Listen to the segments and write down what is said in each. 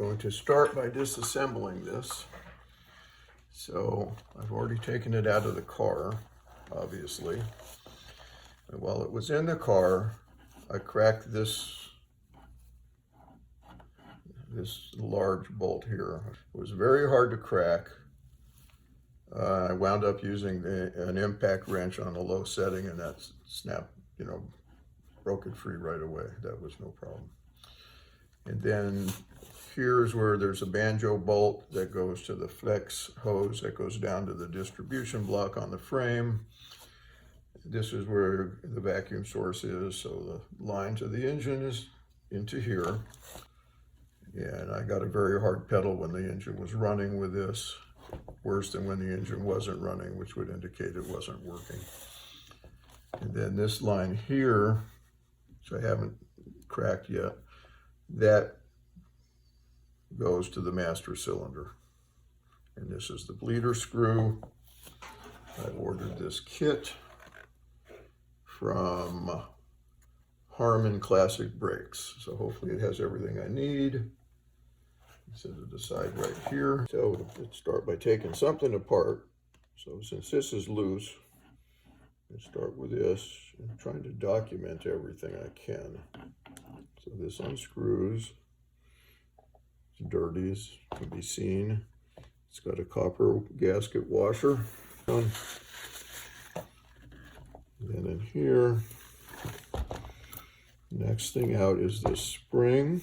going to start by disassembling this. So I've already taken it out of the car, obviously. And while it was in the car, I cracked this large bolt here. It was very hard to crack. I wound up using an impact wrench on a low setting, and that snapped, broke it free right away. That was no problem. And then here's where there's a banjo bolt that goes to the flex hose that goes down to the distribution block on the frame. This is where the vacuum source is, so the line to the engine is into here. And I got a very hard pedal when the engine was running with this, worse than when the engine wasn't running, which would indicate it wasn't working. And then this line here, which I haven't cracked yet, that goes to the master cylinder. And this is the bleeder screw. I ordered this kit from Harman Classic Brakes. So hopefully it has everything I need. Set it aside right here. So let's start by taking something apart. So since this is loose, let's start with this. I'm trying to document everything I can. So this unscrews. It's dirty, as can be seen. It's got a copper gasket washer. And then in here, next thing out is this spring.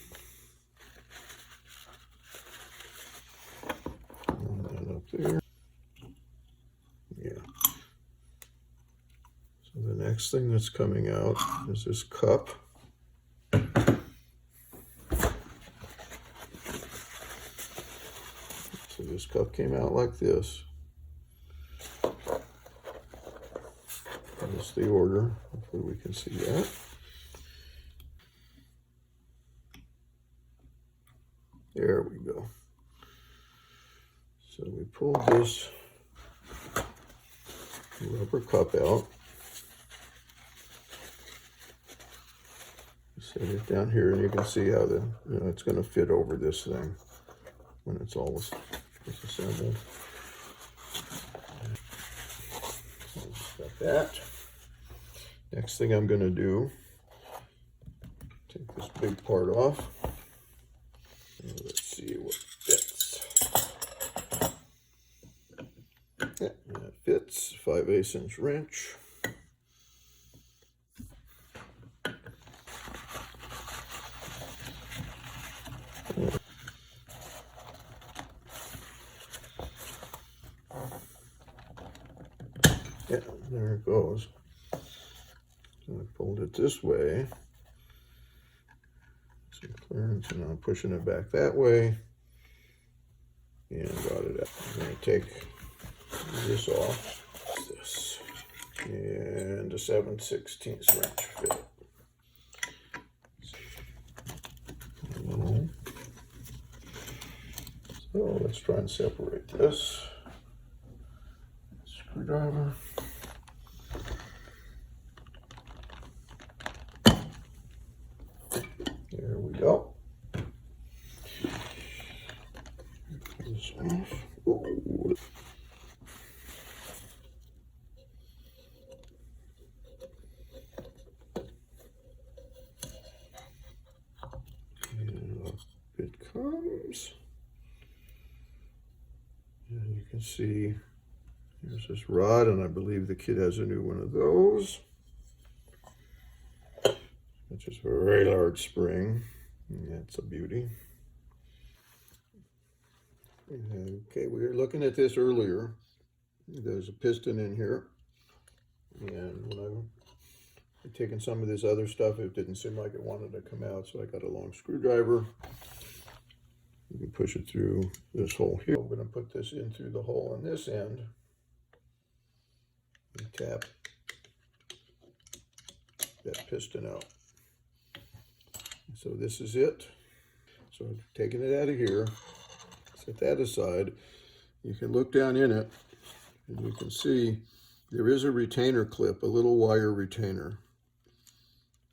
And then up there. Yeah. So the next thing that's coming out is this cup. So this cup came out like this. That's the order. Hopefully we can see that. There we go. So we pulled this rubber cup out. Set it down here, and you can see how it's going to fit over this thing when it's all disassembled. So just got that. Next thing I'm going to do, take this big part off. And let's see what fits. Yeah, that fits. 5/8" wrench. Yeah, there it goes. So I pulled it this way. Some clearance, and I'm pushing it back that way. And got it out. I'm going to take this off. This. And a 7/16" wrench fit. So let's try and separate this. Screwdriver. There we go. This off. Ooh. And up it comes. And you can see there's this rod, and I believe the kid has a new one of those. It's just a very large spring. That's a beauty. Okay, we were looking at this earlier. There's a piston in here. And when I've taken some of this other stuff, it didn't seem like it wanted to come out, so I got a long screwdriver. You can push it through this hole here. I'm going to put this in through the hole on this end. And tap that piston out. So this is it. So I've taken it out of here, set that aside. You can look down in it, and you can see there is a retainer clip, a little wire retainer.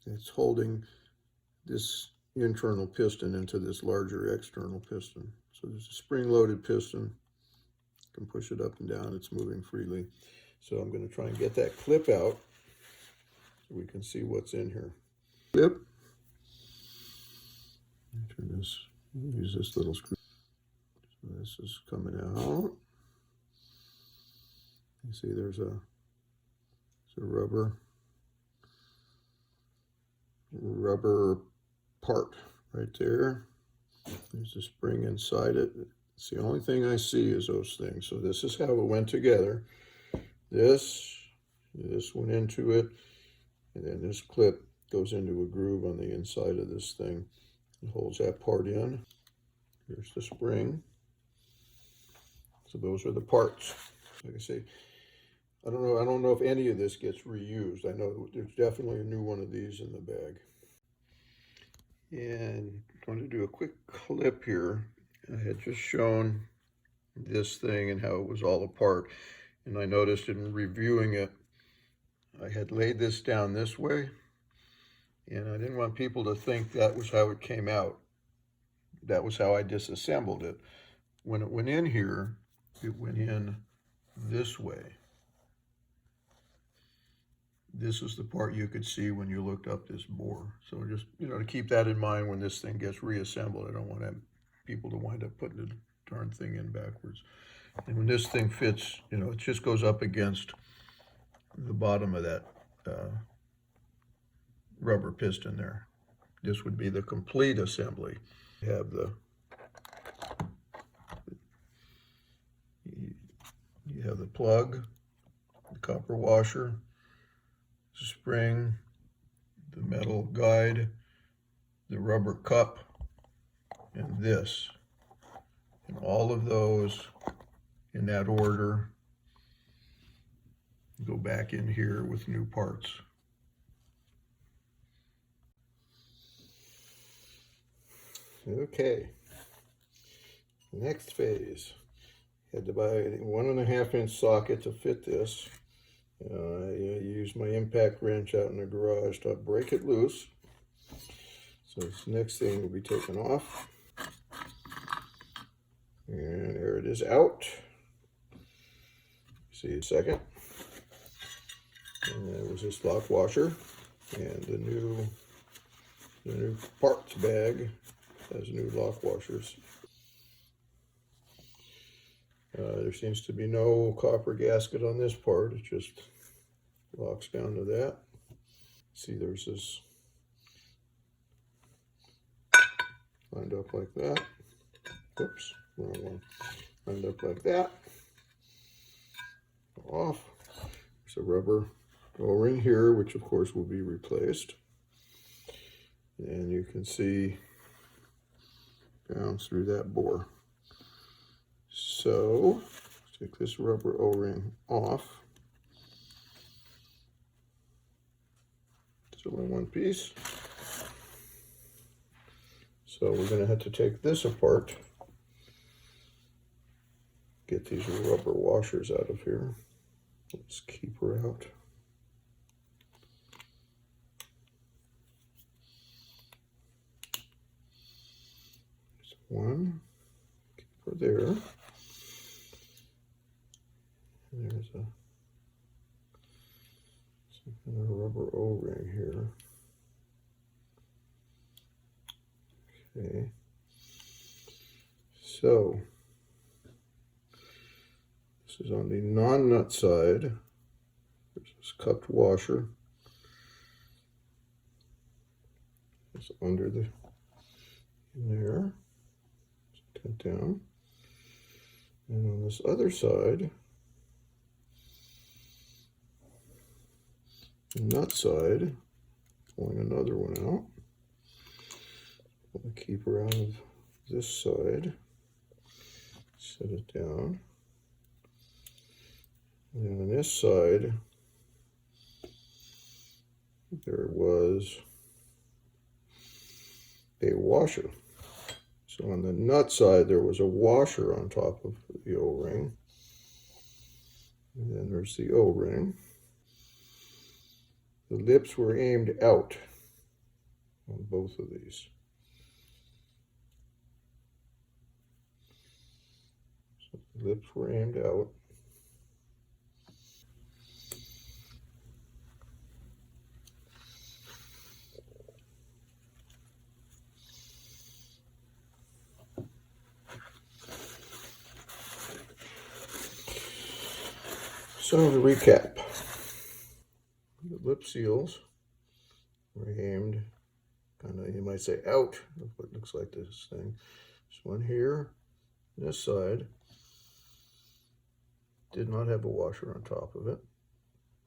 It's holding this internal piston into this larger external piston. So there's a spring-loaded piston. You can push it up and down. It's moving freely. So I'm going to try and get that clip out so we can see what's in here. Clip. Turn this. Use this little screw. So this is coming out. You see there's a rubber part right there. There's a spring inside it. It's the only thing I see is those things. So this is how it went together. This went into it, and then this clip goes into a groove on the inside of this thing. It holds that part in. Here's the spring. So those are the parts. Like I say, I don't know if any of this gets reused. I know there's definitely a new one of these in the bag. And I'm going to do a quick clip here. I had just shown this thing and how it was all apart. And I noticed in reviewing it, I had laid this down this way. And I didn't want people to think that was how it came out. That was how I disassembled it. When it went in here, it went in this way. This is the part you could see when you looked up this bore. So just, to keep that in mind when this thing gets reassembled. I don't want people to wind up putting the darn thing in backwards. And when this thing fits, it just goes up against the bottom of that rubber piston there. This would be the complete assembly. You have the plug, the copper washer, the spring, the metal guide, the rubber cup, and this. And all of those in that order go back in here with new parts. Okay, next phase. Had to buy a 1.5-inch socket to fit this. I used my impact wrench out in the garage to break it loose. So this next thing will be taken off. And there it is out. See a second. And there was this lock washer. And the new parts bag has new lock washers. There seems to be no copper gasket on this part. It just locks down to that. See, there's this lined up like that. Oops, wrong one. Lined up like that. Off. There's a rubber O-ring here, which of course will be replaced. And you can see down through that bore. So, take this rubber O-ring off. Still in one piece. So we're going to have to take this apart. Get these rubber washers out of here. Let's keep her out. There's one. Keep her there. And there's some kind of rubber O-ring here. Okay. So this is on the non-nut side. There's this cupped washer. It's under in there. Cut down. And on this other side, the nut side, pulling another one out. We'll keep her out of this side. Set it down. And then on this side, there was a washer. So on the nut side, there was a washer on top of the O-ring. And then there's the O-ring. The lips were aimed out on both of these. So the lips were aimed out. So to recap, the lip seals were aimed kind of, you might say, out of what looks like this thing. This one here, this side, did not have a washer on top of it,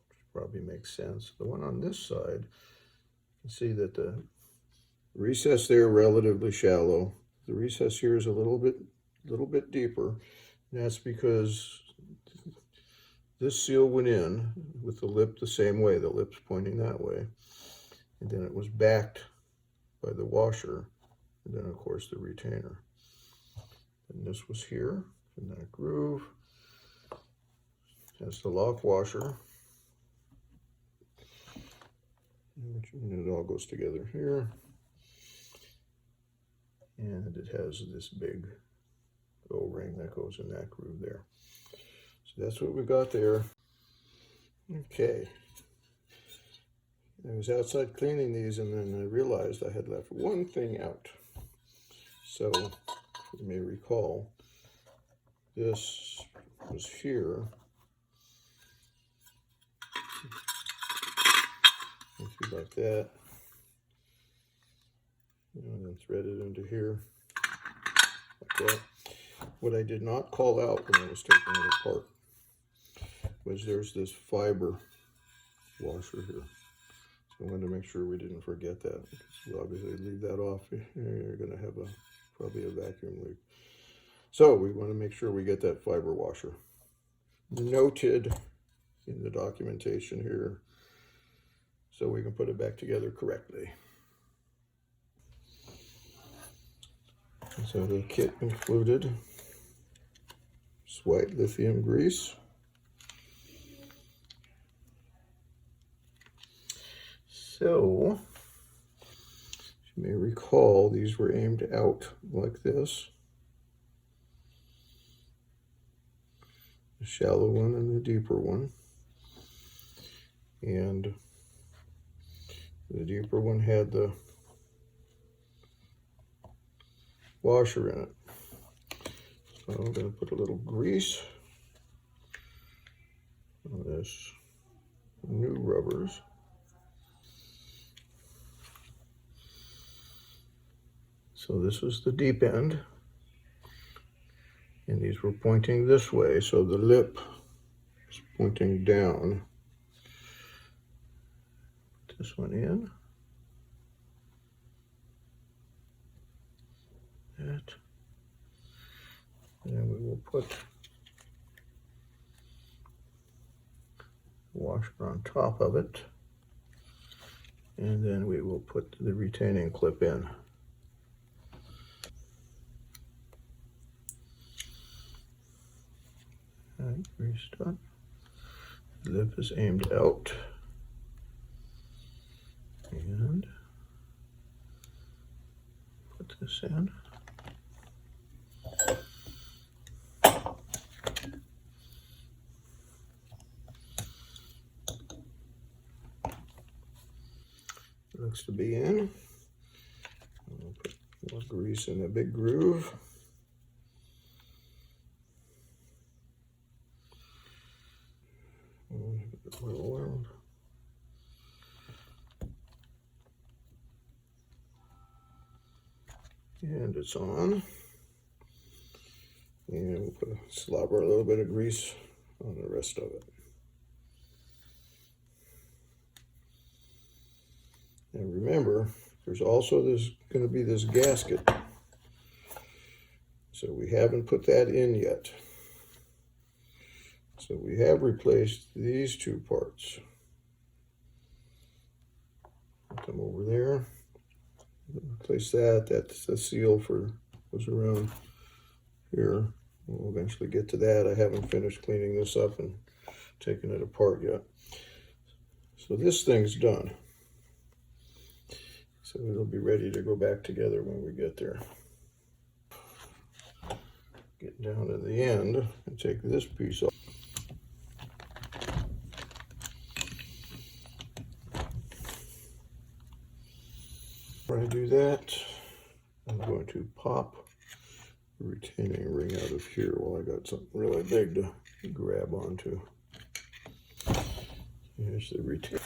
which probably makes sense. The one on this side, you can see that the recess there relatively shallow. The recess here is a little bit deeper. And that's because this seal went in with the lip the same way, the lip's pointing that way. And then it was backed by the washer, and then of course the retainer. And this was here in that groove. That's the lock washer. And it all goes together here. And it has this big O-ring that goes in that groove there. So that's what we got there. Okay. I was outside cleaning these, and then I realized I had left one thing out. So, you may recall, this was here. Like that. And then thread it into here. Like that. What I did not call out when I was taking it apart was there's this fiber washer here. So I wanted to make sure we didn't forget that. So obviously leave that off, you're going to have probably a vacuum leak. So we want to make sure we get that fiber washer noted in the documentation here so we can put it back together correctly. So the kit included white lithium grease, so you may recall these were aimed out like this, the shallow one and the deeper one, and the deeper one had the washer in it. So I'm going to put a little grease on this new rubbers. So this was the deep end, and these were pointing this way, so the lip is pointing down. Put this one in. That. And then we will put the washer on top of it, and then we will put the retaining clip in. And greased up. The lip is aimed out, and put this in. Looks to be in. I'll put more grease in the big groove. Oil. And it's on. And we'll put slobber a little bit of grease on the rest of it. And remember, there's also going to be this gasket. So we haven't put that in yet. So we have replaced these two parts. Put them over there. Replace that. That's the seal for goes around here. We'll eventually get to that. I haven't finished cleaning this up and taking it apart yet. So this thing's done. So it'll be ready to go back together when we get there. Get down to the end and take this piece off. Before I do that, I'm going to pop the retaining ring out of here while I got something really big to grab onto. Here's the retaining.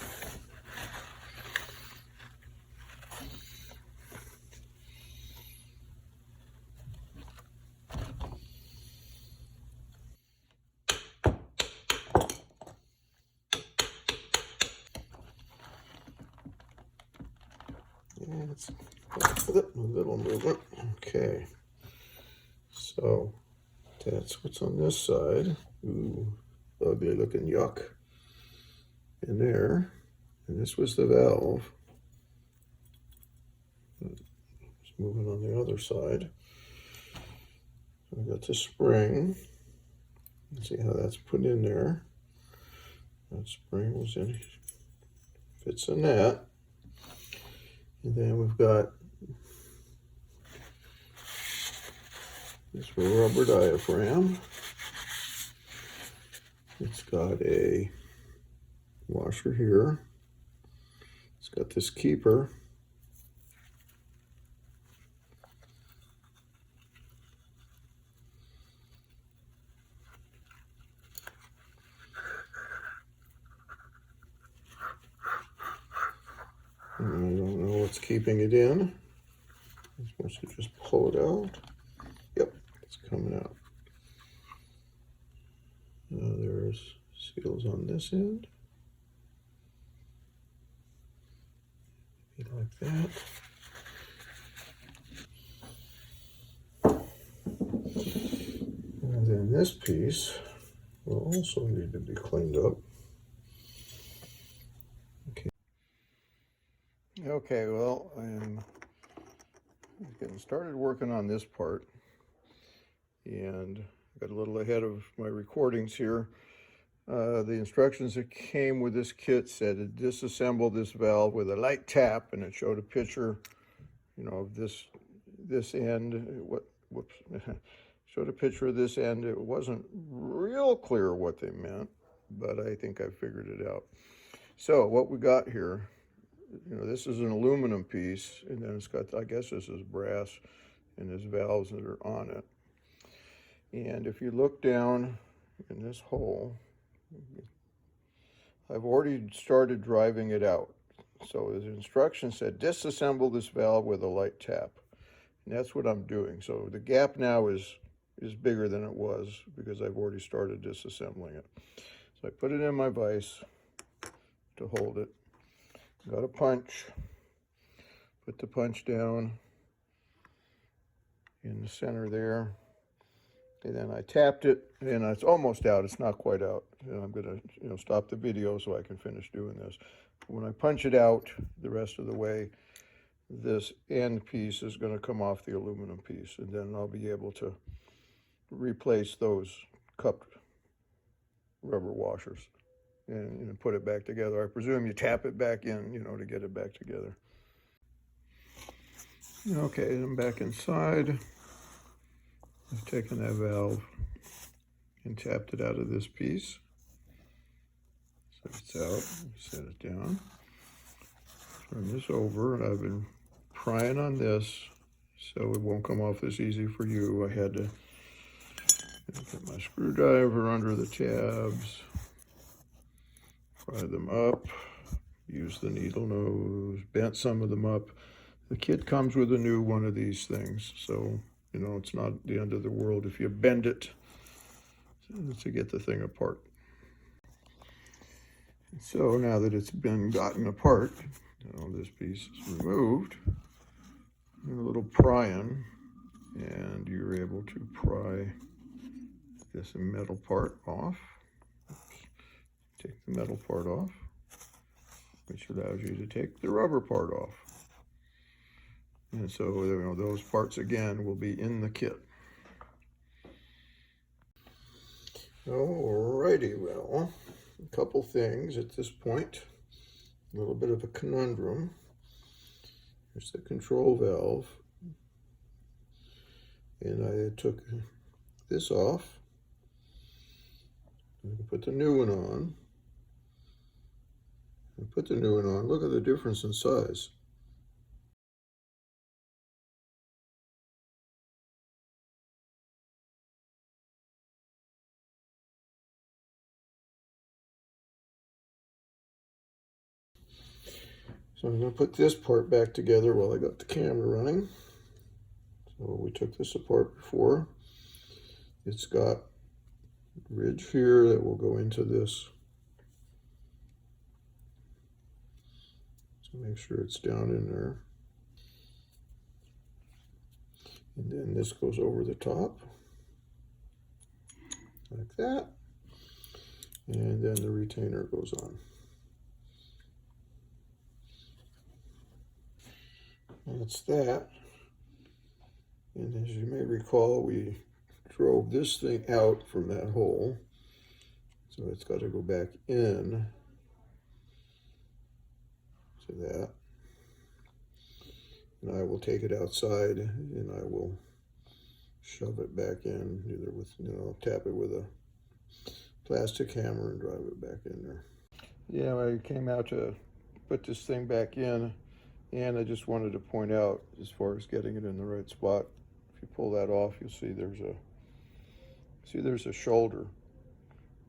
And it's a little movement. Okay, so that's what's on this side. Ooh, ugly looking yuck in there. And this was the valve. It's moving on the other side. So I got the spring. Let's see how that's put in there. That spring was in, fits in that. And then we've got this rubber diaphragm. It's got a washer here. It's got this keeper. And I don't know what's keeping it in. I'm supposed to just pull it out. Yep, it's coming out. There's seals on this end. Like that. And then this piece will also need to be cleaned up. Okay, well, I'm getting started working on this part, and I got a little ahead of my recordings here. The instructions that came with this kit said to disassemble this valve with a light tap, and it showed a picture, you know, of this end. Whoops, showed a picture of this end. It wasn't real clear what they meant, but I think I figured it out. So what we got here, you know, this is an aluminum piece, and then it's got, I guess this is brass, and there's valves that are on it. And if you look down in this hole, I've already started driving it out. So the instruction said disassemble this valve with a light tap, and that's what I'm doing. So the gap now is bigger than it was because I've already started disassembling it. So I put it in my vise to hold it. Got a punch, put the punch down in the center there, and then I tapped it, and it's almost out. It's not quite out, and I'm gonna, you know, stop the video so I can finish doing this. When I punch it out the rest of the way, this end piece is going to come off the aluminum piece, and then I'll be able to replace those cupped rubber washers and put it back together. I presume you tap it back in, you know, to get it back together. Okay, I'm back inside. I've taken that valve and tapped it out of this piece. So it's out, set it down. Turn this over, and I've been prying on this so it won't come off this easy for you. I had to get my screwdriver under the tabs, pry them up, use the needle nose, bent some of them up. The kit comes with a new one of these things, so, you know, it's not the end of the world if you bend it to get the thing apart. So now that it's been gotten apart, you know, this piece is removed, and a little prying, and you're able to pry this metal part off. Oops. Take the metal part off, which allows you to take the rubber part off. And so, you know, those parts again will be in the kit. Alrighty, well, a couple things at this point. A little bit of a conundrum. Here's the control valve. And I took this off. We can put the new one on. And put the new one on. Look at the difference in size. So I'm going to put this part back together while I got the camera running. So we took this apart before. It's got a ridge here that will go into this. So make sure it's down in there. And then this goes over the top, like that. And then the retainer goes on. That's that. And as you may recall, we drove this thing out from that hole. So it's got to go back in to that. And I will take it outside and I will shove it back in, either with, tap it with a plastic hammer and drive it back in there. Yeah, I came out to put this thing back in, and I just wanted to point out, as far as getting it in the right spot, if you pull that off, you'll see there's a shoulder.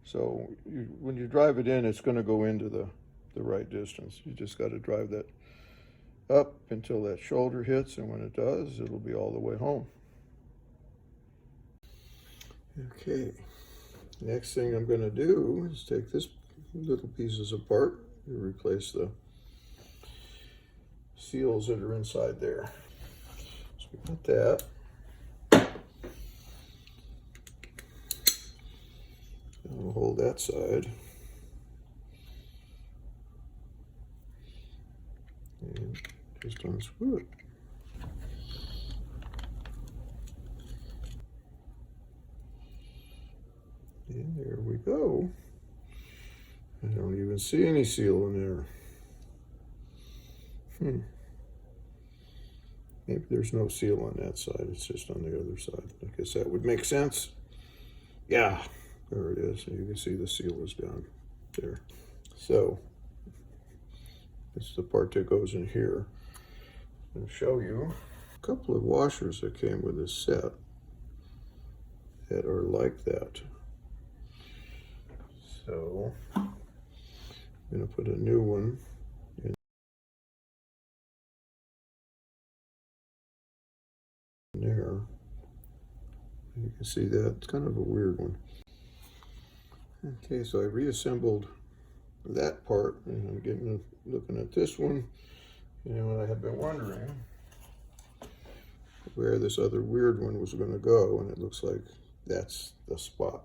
So when you drive it in, it's going to go into the right distance. You just got to drive that up until that shoulder hits, and when it does, it'll be all the way home. Okay, next thing I'm going to do is take this little pieces apart and replace the seals that are inside there. So we got that. I'll hold that side. And just unscrew it. And there we go. I don't even see any seal in there. Maybe there's no seal on that side. It's just on the other side. I guess that would make sense. Yeah, there it is. You can see the seal is down there. So it's the part that goes in here. I'm going to show you a couple of washers that came with this set that are like that. So I'm going to put a new one in there. You can see that it's kind of a weird one. Okay, so I reassembled that part, and I'm looking at this one. I had been wondering where this other weird one was going to go, and it looks like that's the spot.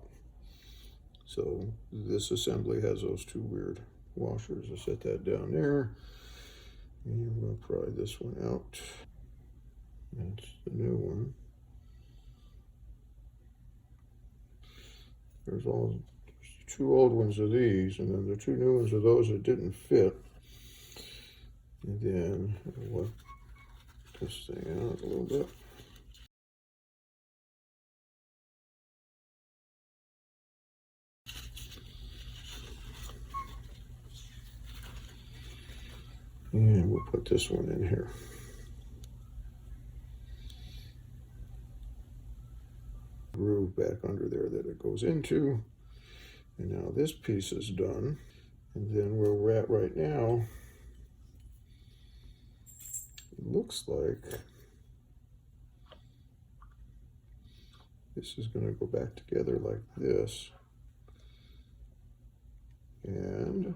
So this assembly has those two weird washers. I set that down there, and I'm going to pry this one out. That's the new one. There's two old ones of these, and then the two new ones of those that didn't fit. And then I'll let this thing out a little bit. And we'll put this one in here. Groove back under there that it goes into. And now this piece is done. And then where we're at right now, it looks like this is going to go back together like this. And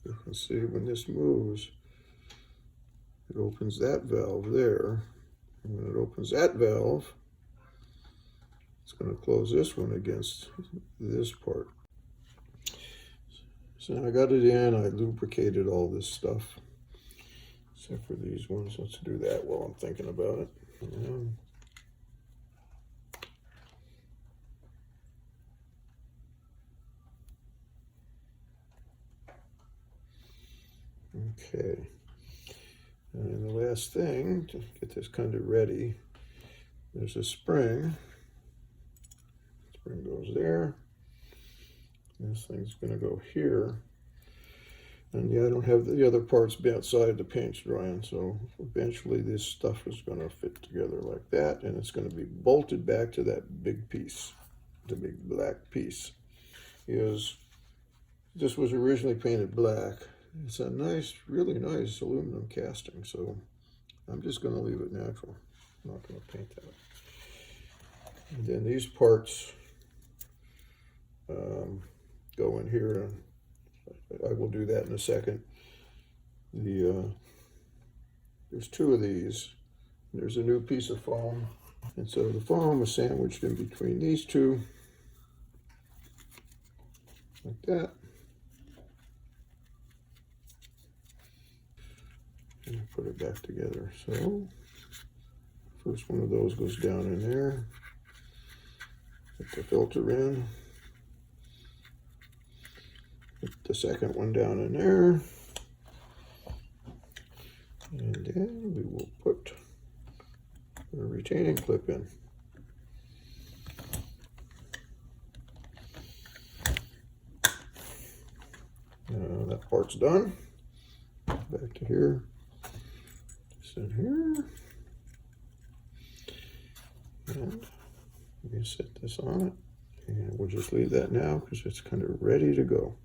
you can see when this moves, it opens that valve there. And when it opens that valve, it's going to close this one against this part. So I got it in, I lubricated all this stuff, except for these ones. Let's do that while I'm thinking about it. Okay, and the last thing to get this kind of ready, there's a spring Spring goes there. This thing's going to go here. And yeah, I don't have the other parts outside, the paint's drying, so eventually this stuff is going to fit together like that, and it's going to be bolted back to that big piece, the big black piece. This was originally painted black. It's a nice, really nice aluminum casting, so I'm just going to leave it natural. I'm not going to paint that. And then these parts go in here, and I will do that in a second. There's two of these. There's a new piece of foam, and so the foam is sandwiched in between these two, like that. And put it back together. So first one of those goes down in there. Put the filter in. Put the second one down in there. And then we will put a retaining clip in. Now that part's done. Back to here. This in here. And we set this on it. And we'll just leave that now because it's kind of ready to go.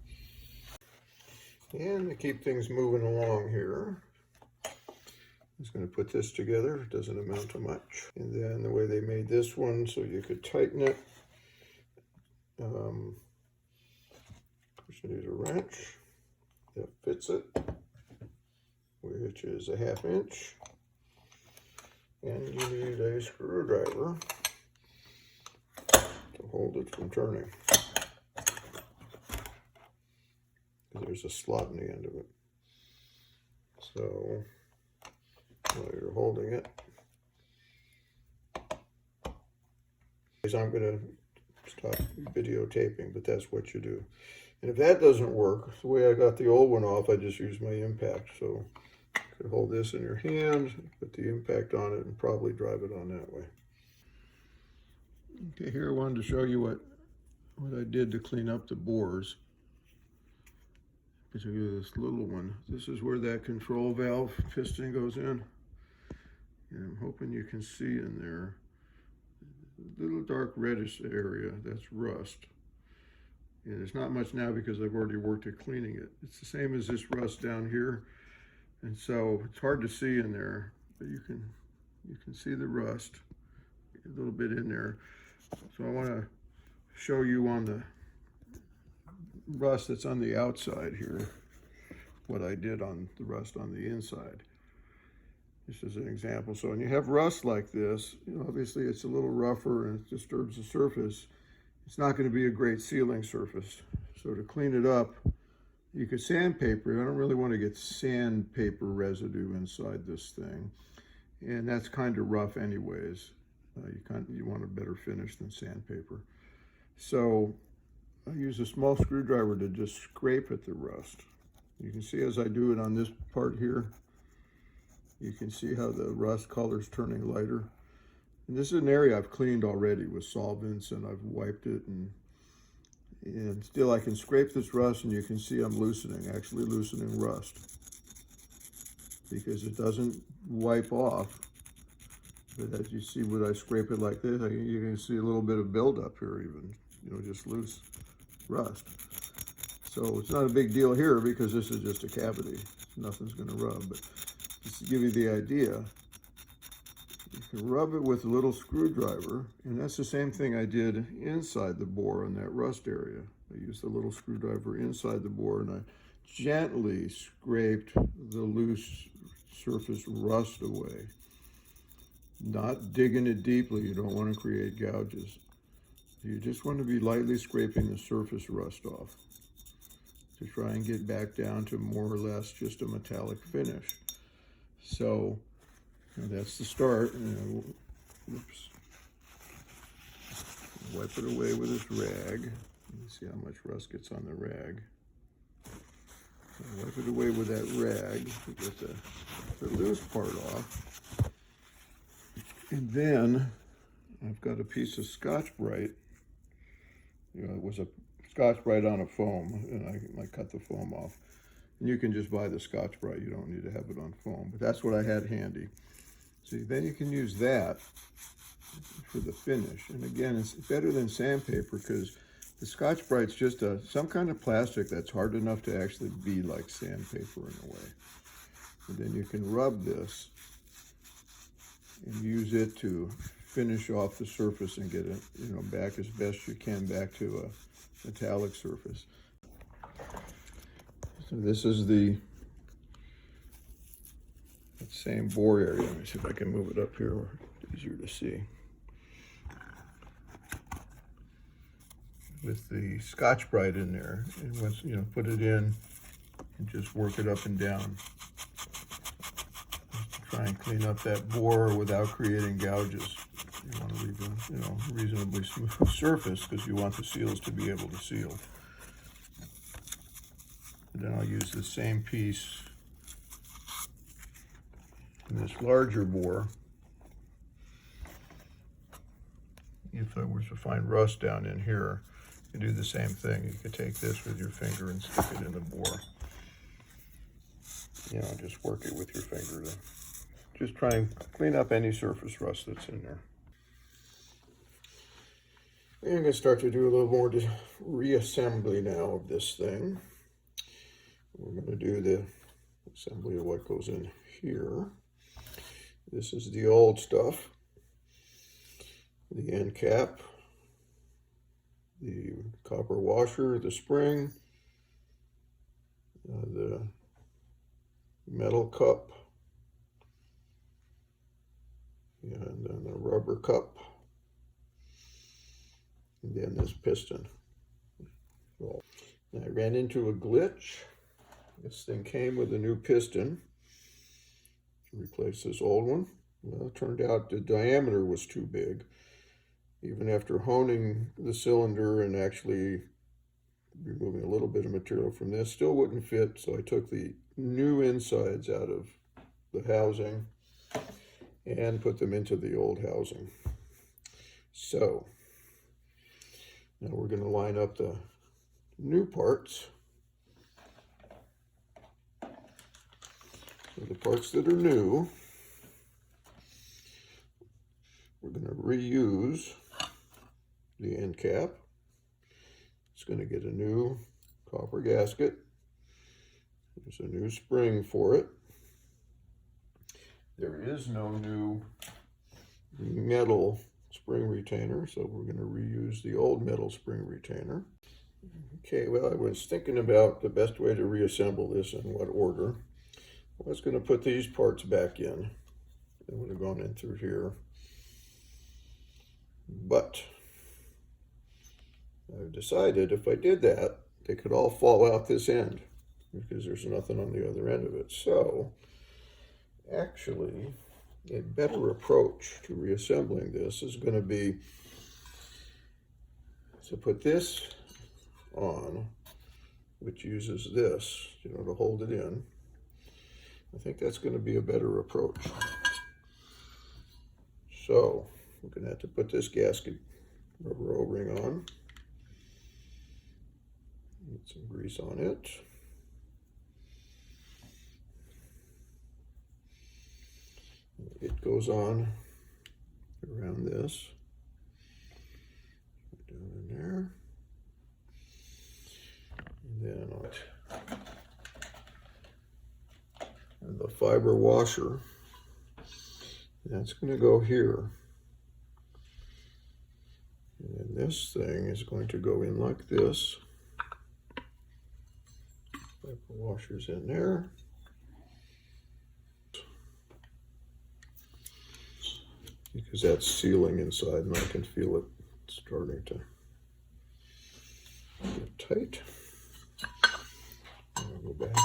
And to keep things moving along here, I'm just going to put this together. It doesn't amount to much. And then the way they made this one so you could tighten it, you need a wrench that fits it, which is a 1/2 inch. And you need a screwdriver to hold it from turning. There's a slot in the end of it. So while you're holding it, I'm going to stop videotaping, but that's what you do. And if that doesn't work, the way I got the old one off, I just used my impact. So you could hold this in your hand, put the impact on it, and probably drive it on that way. Okay, here I wanted to show you what I did to clean up the bores. Particularly this little one. This is where that control valve piston goes in. And I'm hoping you can see in there, a little dark reddish area, that's rust. And there's not much now because I've already worked at cleaning it. It's the same as this rust down here. And so it's hard to see in there, but you can see the rust a little bit in there. So I want to show you on the rust that's on the outside here what I did on the rust on the inside. This is an example. So when you have rust like this, obviously it's a little rougher and it disturbs the surface. It's not going to be a great sealing surface. So to clean it up, you could sandpaper. I don't really want to get sandpaper residue inside this thing, and that's kind of rough anyways. You want a better finish than sandpaper. So I use a small screwdriver to just scrape at the rust. You can see as I do it on this part here, you can see how the rust color is turning lighter. And this is an area I've cleaned already with solvents, and I've wiped it, and still I can scrape this rust, and you can see I'm actually loosening rust, because it doesn't wipe off. But as you see when I scrape it like this, you can see a little bit of buildup here even, just loose rust. So it's not a big deal here because this is just a cavity. Nothing's going to rub, but just to give you the idea, you can rub it with a little screwdriver, and that's the same thing I did inside the bore in that rust area. I used the little screwdriver inside the bore, and I gently scraped the loose surface rust away. Not digging it deeply, you don't want to create gouges. You just want to be lightly scraping the surface rust off to try and get back down to more or less just a metallic finish. So that's the start. Oops. Wipe it away with this rag. You can see how much rust gets on the rag. Wipe it away with that rag to get the loose part off. And then I've got a piece of Scotch-Brite You know, it was a Scotch-Brite on a foam, and I cut the foam off. And you can just buy the Scotch-Brite. You don't need to have it on foam, but that's what I had handy. See, then you can use that for the finish. And again, it's better than sandpaper because the Scotch-Brite's just some kind of plastic that's hard enough to actually be like sandpaper in a way. And then you can rub this and use it to finish off the surface and get it, you know, back as best you can back to a metallic surface. So this is the same bore area. Let me see if I can move it up here where it's easier to see. With the Scotch-Brite in there, and once you know, put it in and just work it up and down. Just to try and clean up that bore without creating gouges. You want to leave a reasonably smooth surface because you want the seals to be able to seal. And then I'll use the same piece in this larger bore. If I were to find rust down in here, you do the same thing. You could take this with your finger and stick it in the bore. You know, just work it with your finger to just try and clean up any surface rust that's in there. And I'm going to start to do a little more reassembly now of this thing. We're going to do the assembly of what goes in here. This is the old stuff. The end cap, the copper washer, the spring, the metal cup, and then the rubber cup, and then this piston. So I ran into a glitch. This thing came with a new piston to replace this old one. Well, it turned out the diameter was too big. Even after honing the cylinder and actually removing a little bit of material from this, still wouldn't fit. So I took the new insides out of the housing and put them into the old housing. So now we're going to line up the new parts. So the parts that are new, we're going to reuse the end cap. It's going to get a new copper gasket. There's a new spring for it. There is no new metal spring retainer, so we're going to reuse the old metal spring retainer. Okay, well, I was thinking about the best way to reassemble this and what order. I was going to put these parts back in. They would have gone in through here. But I've decided if I did that, they could all fall out this end because there's nothing on the other end of it. So actually, a better approach to reassembling this is going to be to put this on, which uses this, you know, to hold it in. I think that's going to be a better approach. So we're going to have to put this gasket rubber O-ring on. Get some grease on it. It goes on around this. Down in there. And then on and the fiber washer. That's going to go here. And then this thing is going to go in like this. Fiber washer's in there. Because that's sealing inside and I can feel it starting to get tight. I'll go back.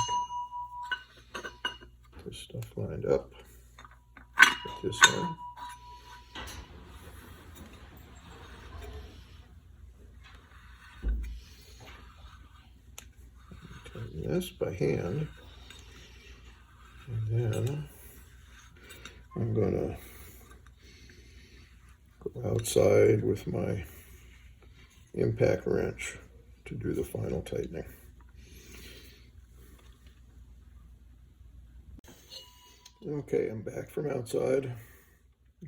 Get this stuff lined up. Put this on. Tighten this by hand. And then I'm going to go outside with my impact wrench to do the final tightening. Okay, I'm back from outside.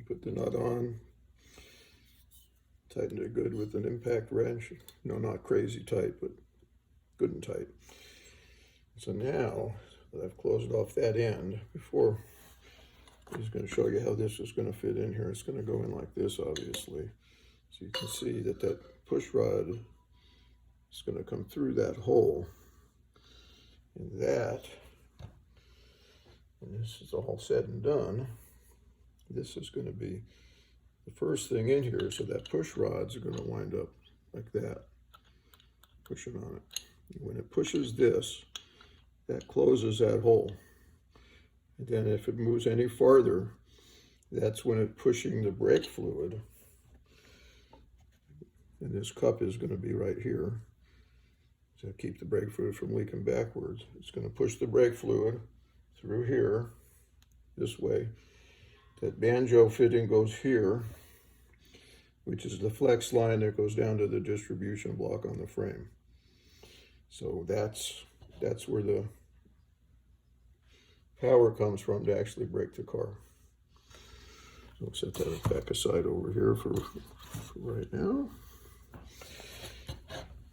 Put the nut on, tightened it good with an impact wrench. No, not crazy tight, but good and tight. So now that I've closed off that end, before I'm just going to show you how this is going to fit in here. It's going to go in like this, obviously. So you can see that that push rod is going to come through that hole. And that, when this is all said and done, this is going to be the first thing in here. So that push rods are going to wind up like that, pushing on it. And when it pushes this, that closes that hole. And then if it moves any farther, that's when it's pushing the brake fluid. And this cup is going to be right here to keep the brake fluid from leaking backwards. It's going to push the brake fluid through here, this way. That banjo fitting goes here, which is the flex line that goes down to the distribution block on the frame. So that's where the power comes from to actually brake the car. So we'll set that back aside over here for right now.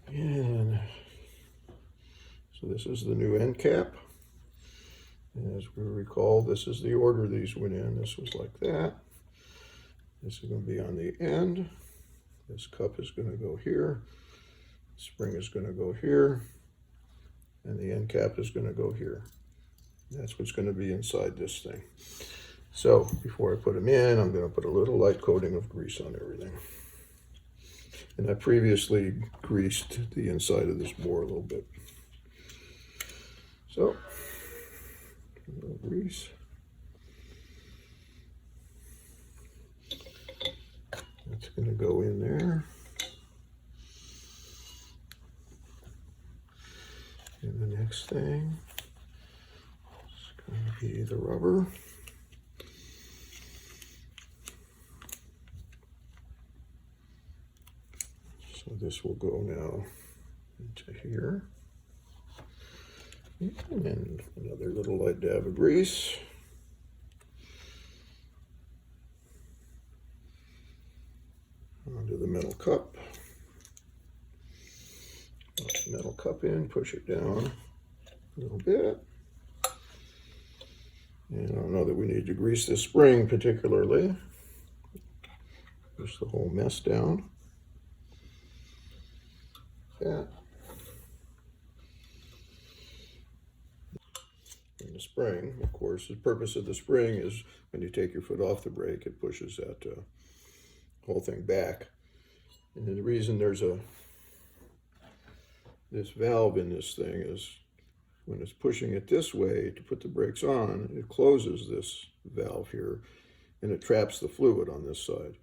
And so this is the new end cap. And as we recall, this is the order these went in. This was like that. This is going to be on the end. This cup is going to go here. Spring is going to go here. And the end cap is going to go here. That's what's going to be inside this thing. So before I put them in, I'm going to put a little light coating of grease on everything. And I previously greased the inside of this bore a little bit. So, a little grease. That's going to go in there. And the next thing is going to be the rubber. So this will go now into here. And then another little light dab of grease. Onto the metal cup. Put the metal cup in, push it down a little bit. And I don't know that we need to grease this spring particularly. Push the whole mess down. That. And the spring, of course, the purpose of the spring is when you take your foot off the brake, it pushes that whole thing back. And then the reason there's this valve in this thing is when it's pushing it this way to put the brakes on, it closes this valve here and it traps the fluid on this side.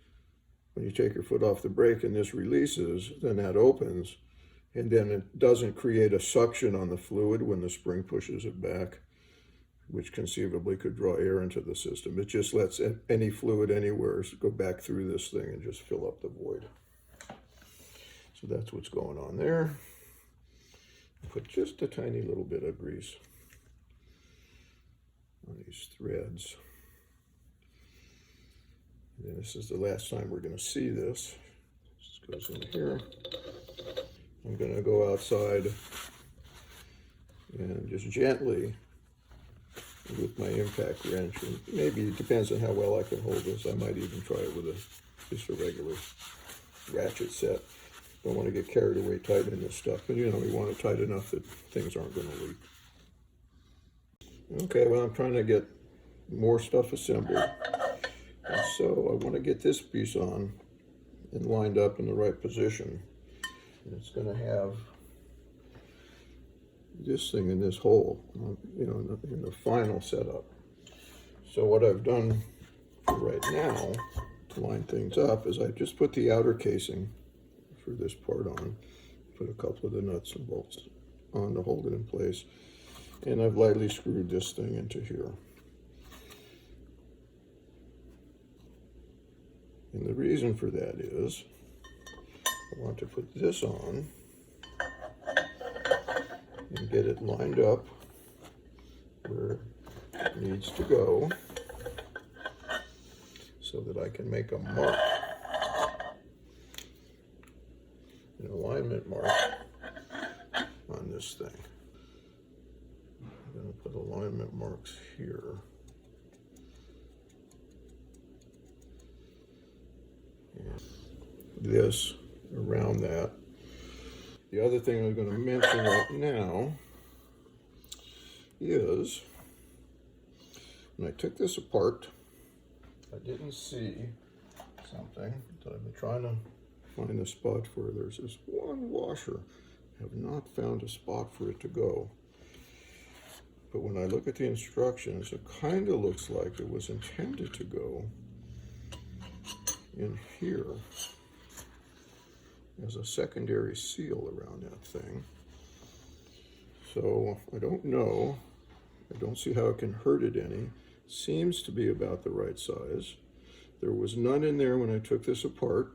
When you take your foot off the brake and this releases, then that opens, and then it doesn't create a suction on the fluid when the spring pushes it back, which conceivably could draw air into the system. It just lets any fluid anywhere go back through this thing and just fill up the void. So that's what's going on there. Put just a tiny little bit of grease on these threads. And this is the last time we're going to see this. This goes in here. I'm going to go outside and just gently with my impact wrench, and maybe it depends on how well I can hold this. I might even try it with just a regular ratchet set. Don't want to get carried away tightening this stuff, but you know, we want it tight enough that things aren't going to leak. Okay, well, I'm trying to get more stuff assembled. And so I want to get this piece on and lined up in the right position. And it's going to have this thing in this hole, you know, in the final setup. So what I've done for right now to line things up is I just put the outer casing for this part on, put a couple of the nuts and bolts on to hold it in place, and I've lightly screwed this thing into here. And the reason for that is I want to put this on and get it lined up where it needs to go so that I can make a mark, an alignment mark on this thing. I'm going to put alignment marks here. And this around that. The other thing I'm going to mention right now is when I took this apart, I didn't see something that I've been trying to find a spot for. There's this one washer. I have not found a spot for it to go. But when I look at the instructions, it kind of looks like it was intended to go in here as a secondary seal around that thing. So I don't know. I don't see how it can hurt it any. Seems to be about the right size. There was none in there when I took this apart.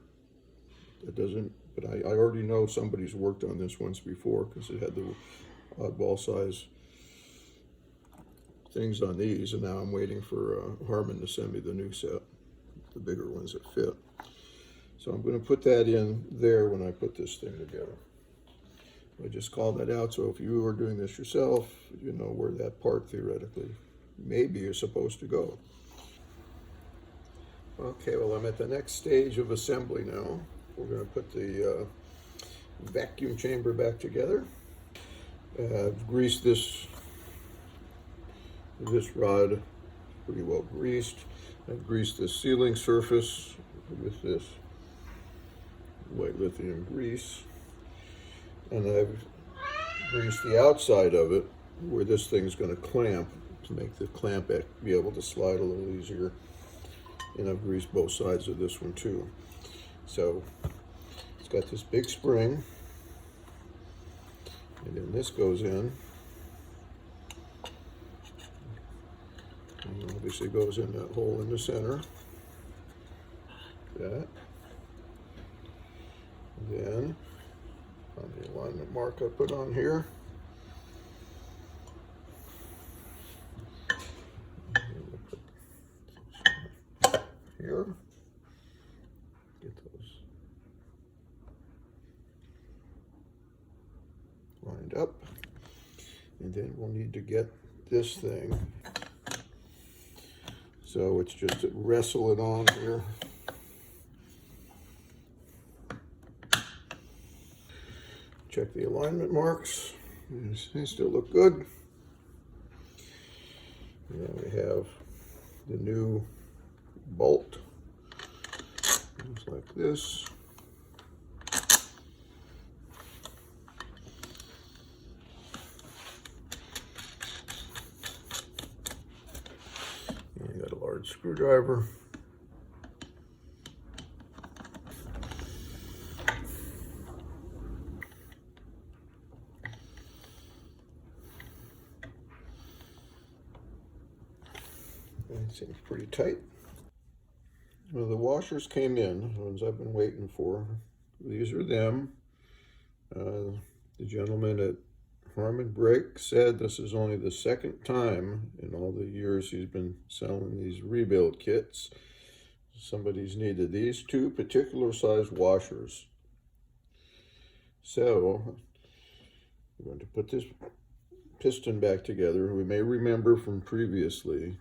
It doesn't, but I already know somebody's worked on this once before because it had the oddball size things on these, and now I'm waiting for Harman to send me the new set, the bigger ones that fit. So I'm going to put that in there when I put this thing together. I just called that out, so if you are doing this yourself, you know where that part theoretically maybe is supposed to go. Okay, well, I'm at the next stage of assembly now. We're going to put the vacuum chamber back together. I've greased this rod pretty well greased. I've greased the sealing surface with this white lithium grease, and I've greased the outside of it where this thing's going to clamp to make the clamp be able to slide a little easier, and I've greased both sides of this one too. So it's got this big spring, and then this goes in, and obviously goes in that hole in the center. That. And then on the alignment mark I put on here, here, get those lined up, and then we'll need to get this thing, so it's just to wrestle it on here. Check the alignment marks. They still look good. And then we have the new bolt. Looks like this. And you got a large screwdriver. It seems pretty tight. Well, the washers came in, the ones I've been waiting for. These are them. The gentleman at Harman Brake said this is only the second time in all the years he's been selling these rebuild kits. Somebody's needed these two particular size washers. So we're going to put this piston back together. We may remember from previously,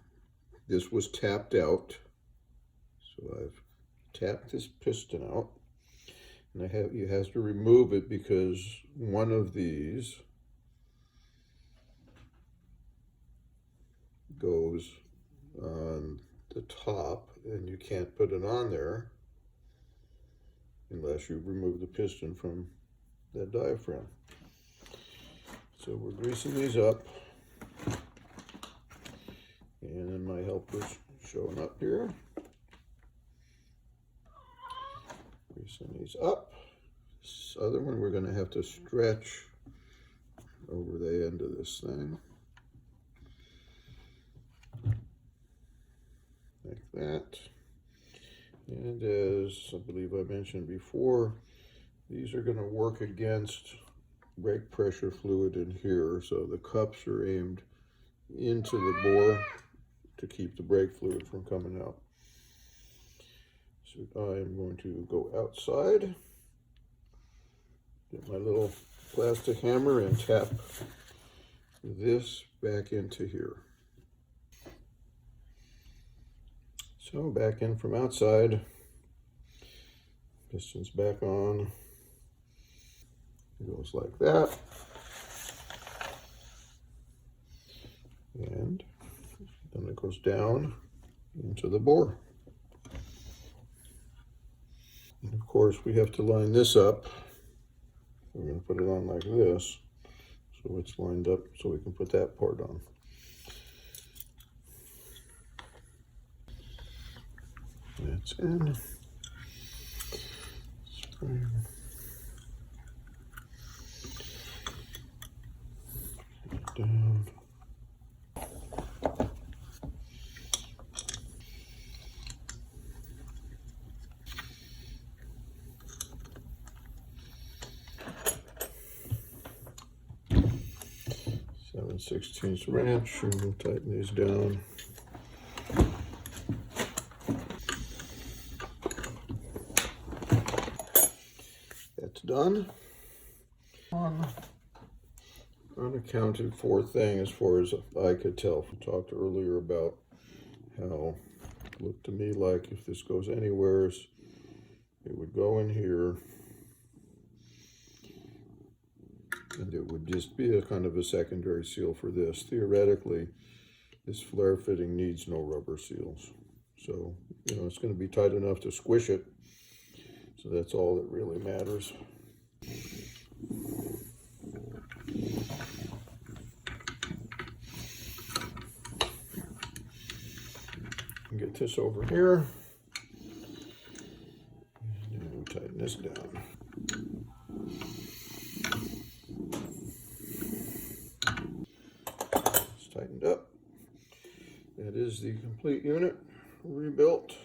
this was tapped out. So I've tapped this piston out, and you have to remove it because one of these goes on the top, and you can't put it on there unless you remove the piston from that diaphragm. So we're greasing these up, and then my helper's showing up here. Greasing these up. This other one we're going to have to stretch over the end of this thing. Like that. And as I believe I mentioned before, These are going to work against brake pressure fluid in here, so the cups are aimed into the bore to keep the brake fluid from coming out. So I am going to go outside, get my little plastic hammer and tap this back into here. So back in from outside, pistons back on, it goes like that, and then it goes down into the bore. And of course we have to line this up. We're going to put it on like this, so it's lined up so we can put that part on. That's in. Spring. Down. Seven 16ths wrench, and we'll tighten these down. That's done. Unaccounted for thing as far as I could tell. We talked earlier about how it looked to me like if this goes anywhere, it would go in here, and it would just be a kind of a secondary seal for this. Theoretically, this flare fitting needs no rubber seals. So, you know, it's going to be tight enough to squish it. So that's all that really matters. Get this over here, and we'll tighten this down. It's tightened up. That is the complete unit rebuilt.